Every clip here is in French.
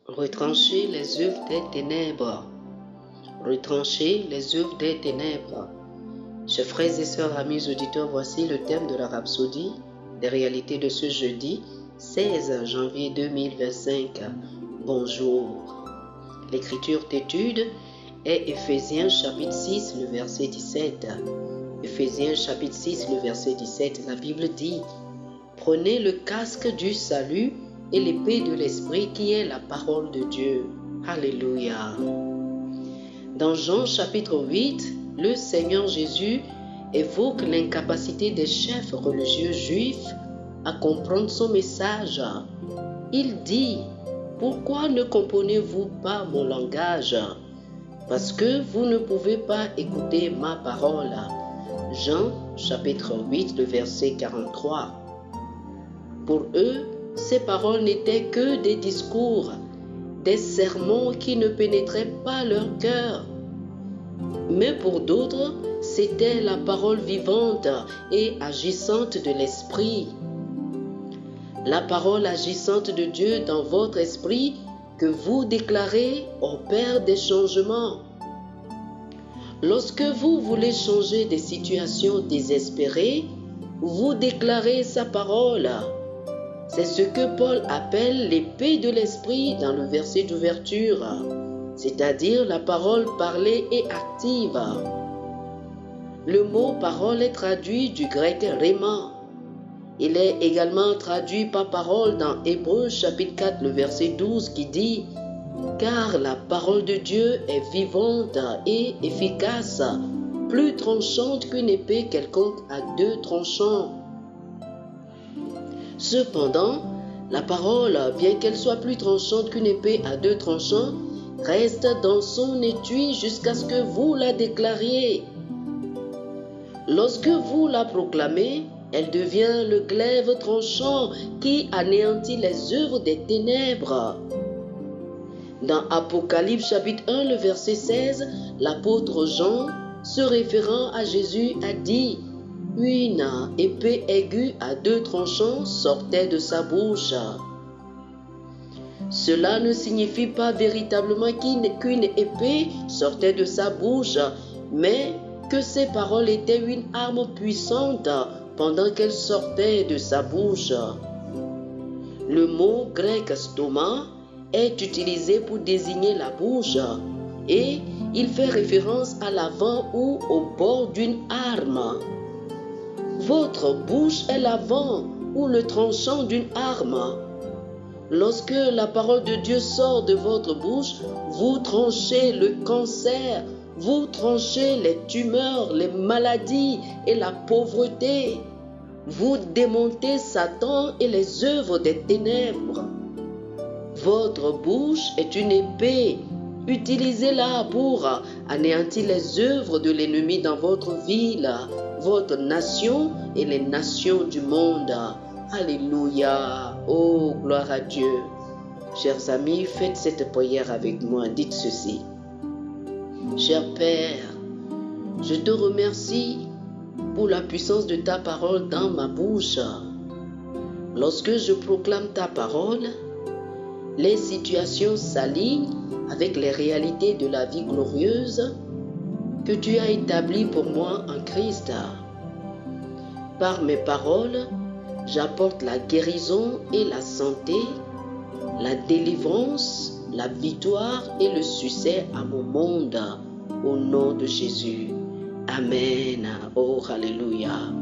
Retrancher les œuvres des ténèbres. Retrancher les œuvres des ténèbres. Chers frères et sœurs, amis auditeurs, voici le thème de la rhapsodie des réalités de ce jeudi 16 janvier 2025. Bonjour. L'écriture d'étude est Éphésiens chapitre 6, le verset 17. Éphésiens chapitre 6, le verset 17, la Bible dit « Prenez le casque du salut et l'épée de l'esprit qui est la parole de Dieu. » Alléluia. Dans Jean chapitre 8, le Seigneur Jésus évoque l'incapacité des chefs religieux juifs à comprendre son message. Il dit « Pourquoi ne comprenez-vous pas mon langage? Parce que vous ne pouvez pas écouter ma parole. » Jean chapitre 8, le verset 43. Pour eux, ces paroles n'étaient que des discours, des sermons qui ne pénétraient pas leur cœur. Mais pour d'autres, c'était la parole vivante et agissante de l'Esprit. La parole agissante de Dieu dans votre esprit que vous déclarez opère des changements. Lorsque vous voulez changer des situations désespérées, vous déclarez sa parole. C'est ce que Paul appelle l'épée de l'esprit dans le verset d'ouverture, c'est-à-dire la parole parlée et active. Le mot parole est traduit du grec rhéma. Il est également traduit par parole dans Hébreux chapitre 4, le verset 12 qui dit « Car la parole de Dieu est vivante et efficace, plus tranchante qu'une épée quelconque à deux tranchants. » Cependant, la parole, bien qu'elle soit plus tranchante qu'une épée à deux tranchants, reste dans son étui jusqu'à ce que vous la déclariez. Lorsque vous la proclamez, elle devient le glaive tranchant qui anéantit les œuvres des ténèbres. Dans Apocalypse chapitre 1, le verset 16, l'apôtre Jean, se référant à Jésus, a dit « Une épée aiguë à deux tranchants sortait de sa bouche. » Cela ne signifie pas véritablement qu'une épée sortait de sa bouche, mais que ses paroles étaient une arme puissante pendant qu'elles sortaient de sa bouche. Le mot grec stoma est utilisé pour désigner la bouche et il fait référence à l'avant ou au bord d'une arme. Votre bouche est l'avant ou le tranchant d'une arme. Lorsque la parole de Dieu sort de votre bouche, vous tranchez le cancer, vous tranchez les tumeurs, les maladies et la pauvreté. Vous démontez Satan et les œuvres des ténèbres. Votre bouche est une épée. Utilisez-la pour anéantir les œuvres de l'ennemi dans votre ville, votre nation et les nations du monde. Alléluia. Oh, gloire à Dieu. Chers amis, faites cette prière avec moi. Dites ceci. Cher Père, je te remercie pour la puissance de ta parole dans ma bouche. Lorsque je proclame ta parole, les situations s'alignent avec les réalités de la vie glorieuse que tu as établie pour moi en Christ. Par mes paroles, j'apporte la guérison et la santé, la délivrance, la victoire et le succès à mon monde, au nom de Jésus. Amen. Oh, alléluia.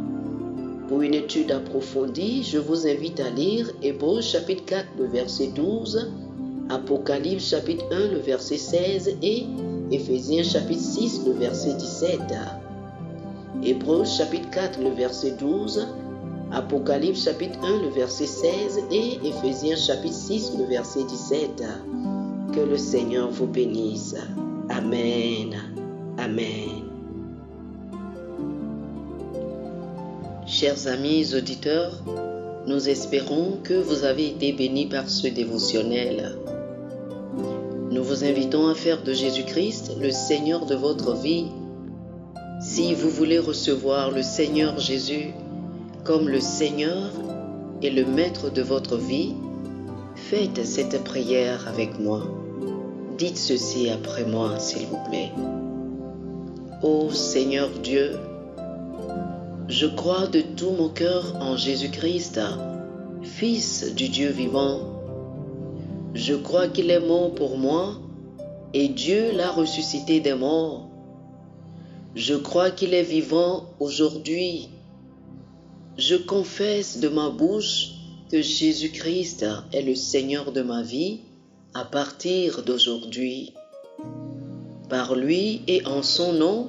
Pour une étude approfondie, je vous invite à lire Hébreux chapitre 4, le verset 12, Apocalypse chapitre 1, le verset 16 et Éphésiens chapitre 6, le verset 17. Hébreux chapitre 4, le verset 12, Apocalypse chapitre 1, le verset 16 et Éphésiens chapitre 6, le verset 17. Que le Seigneur vous bénisse. Amen. Amen. Chers amis auditeurs, nous espérons que vous avez été bénis par ce dévotionnel. Nous vous invitons à faire de Jésus-Christ le Seigneur de votre vie. Si vous voulez recevoir le Seigneur Jésus comme le Seigneur et le Maître de votre vie, Faites cette prière avec moi. Dites ceci après moi, s'il vous plaît. Ô Seigneur Dieu, je crois de tout mon cœur en Jésus-Christ, Fils du Dieu vivant. Je crois qu'il est mort pour moi et Dieu l'a ressuscité des morts. Je crois qu'il est vivant aujourd'hui. Je confesse de ma bouche que Jésus-Christ est le Seigneur de ma vie à partir d'aujourd'hui. Par lui et en son nom,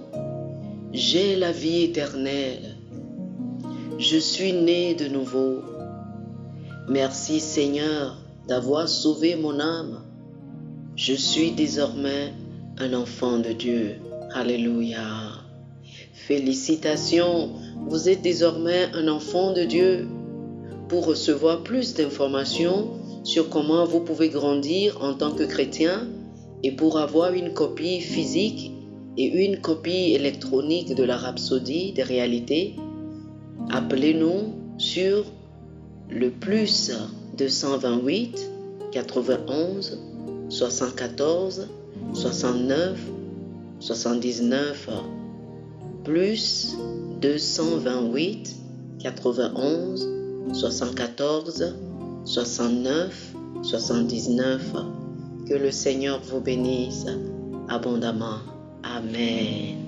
j'ai la vie éternelle. Je suis né de nouveau. Merci Seigneur d'avoir sauvé mon âme. Je suis désormais un enfant de Dieu. Alléluia. Félicitations, vous êtes désormais un enfant de Dieu. Pour recevoir plus d'informations sur comment vous pouvez grandir en tant que chrétien et pour avoir une copie physique et une copie électronique de la Rhapsodie des réalités, appelez-nous sur le plus 228 91 74 69 79 plus 228 91 74 69 79. Que le Seigneur vous bénisse abondamment. Amen.